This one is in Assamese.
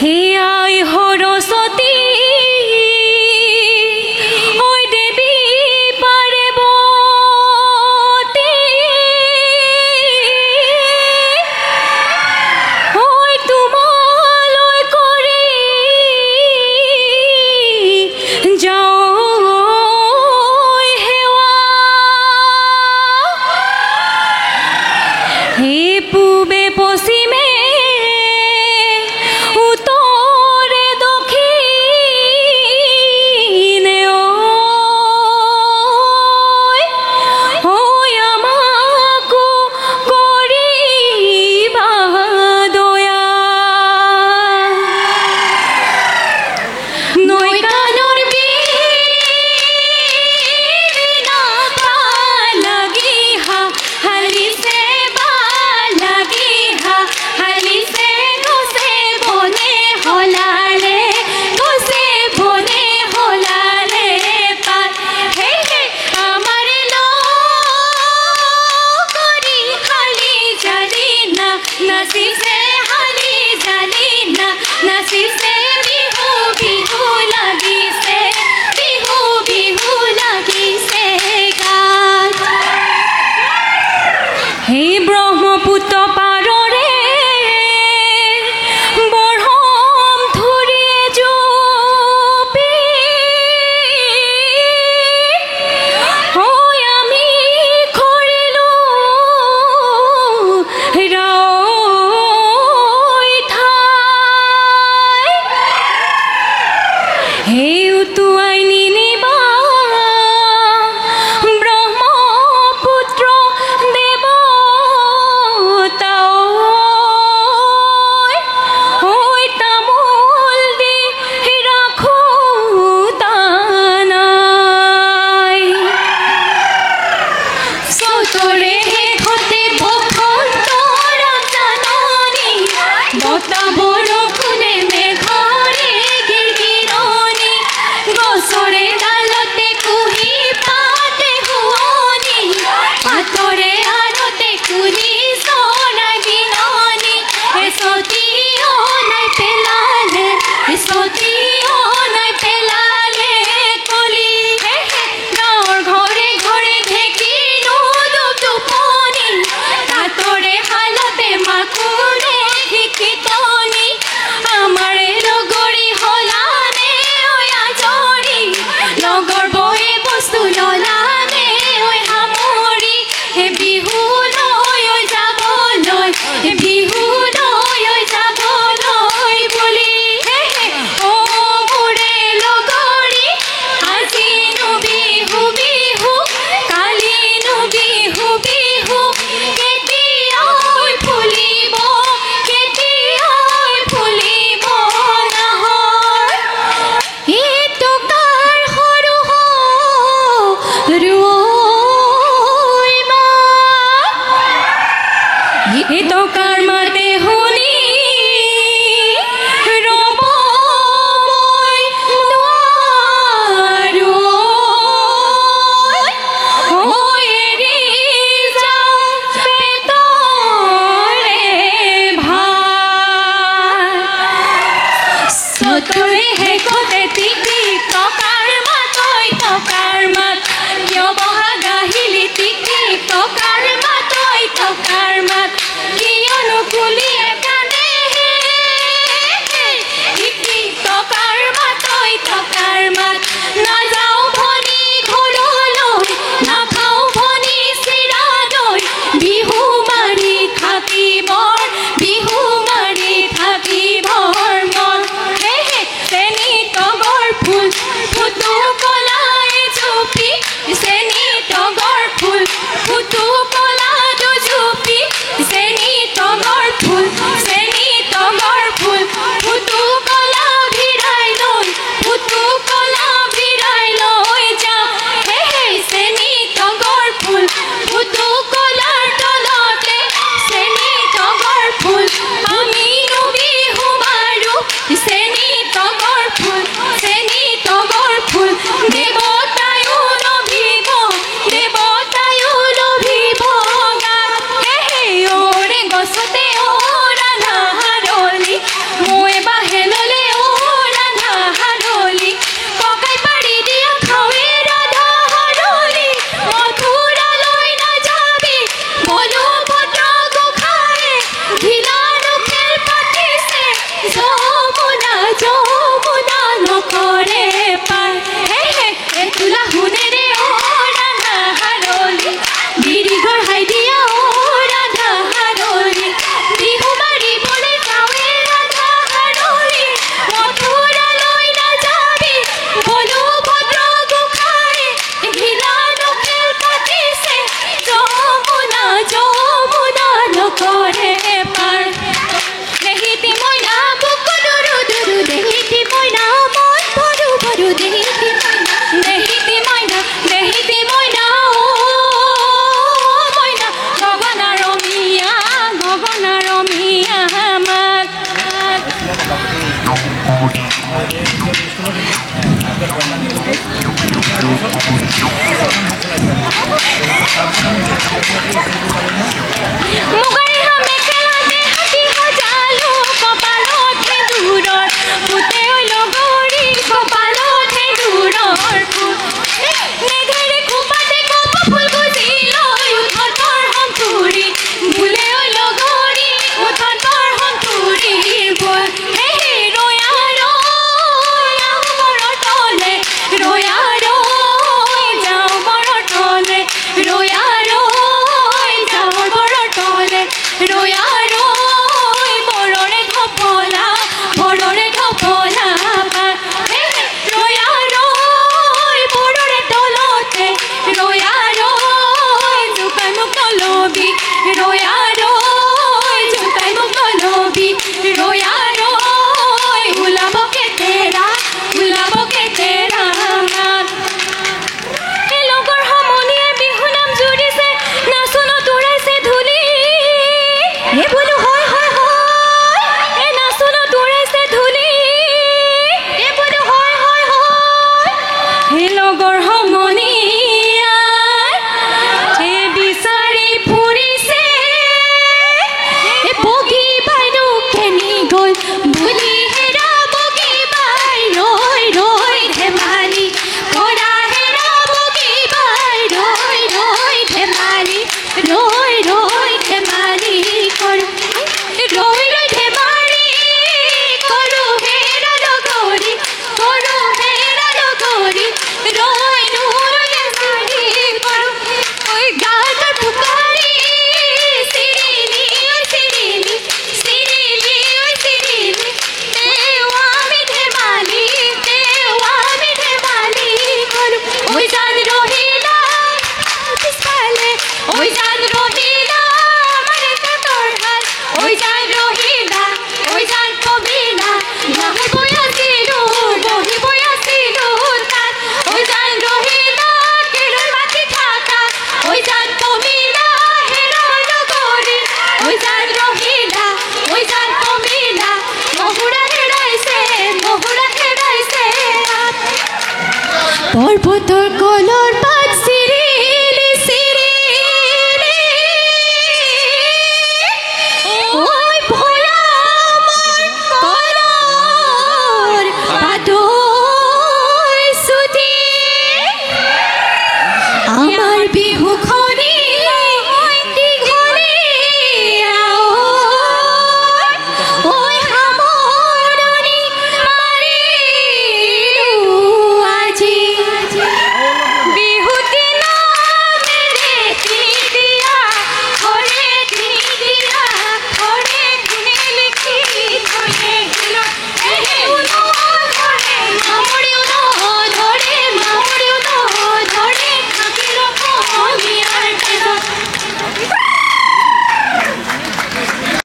হে আই সৰস্বতী ঐ দেৱী পাৰ্বতী ঐ তোমালৈ কৰি যাওঁ সেৱা হে ৰয়া ৰৈ জোকাই মোক নলবি ৰয়া ৰৈ ওলাব কেতেৰা এই লগৰ সমনীয়ে বিহু নাম জুৰিছে নাচনত উৰাইছে ধূলি এই বোলো হয় হয় হয় এই নাচনত উৰাইছে ধূলি এই বোলো হয় হয় হয় এই লগৰ সমনীয়া এই বিচাৰি ফুৰিছে এই বগী বাইদেউ কেনি গ'ল বুলি হেৰা বগী বাই ৰৈ ৰৈ ধেমালি কৰা হেৰা বগী বাই ৰৈ ৰৈ ধেমালি ৰৈ ৰৈ ধেমালি কৰোঁ ৰৈ ৰৈ ধেমালি কৰোঁ হেৰা লগৰী ৰৈ নৰৈ চুৰি কৰোঁ ঐ গাঁৱৰ ফুকাৰী চিৰিলি ঐ চিৰিলি চিৰিলি ঐ চিৰিলি তেও আমি ধেমালি কৰোঁ ঐ জান ৰহিলা পিছফালে ঐ জান ৰহিলা আমাৰ পেটৰ হাল ঐ জান ৰহিলা ঐ জান কবিলা বহিবই আছিলোঁ তাত ঐ জান ৰহিলা কেলৈ মাতি থাকা ঐ জান কবিলা হেৰা লগৰী ঐ জান ৰহিলা ঐ জান কবিলা মহুৰা হেৰাইছে পৰ্বতৰ কলৰ পাত চিৰিলি চিৰিলি ঐ ভৈয়ামৰ কলৰ পাতৈ চুটি আমাৰ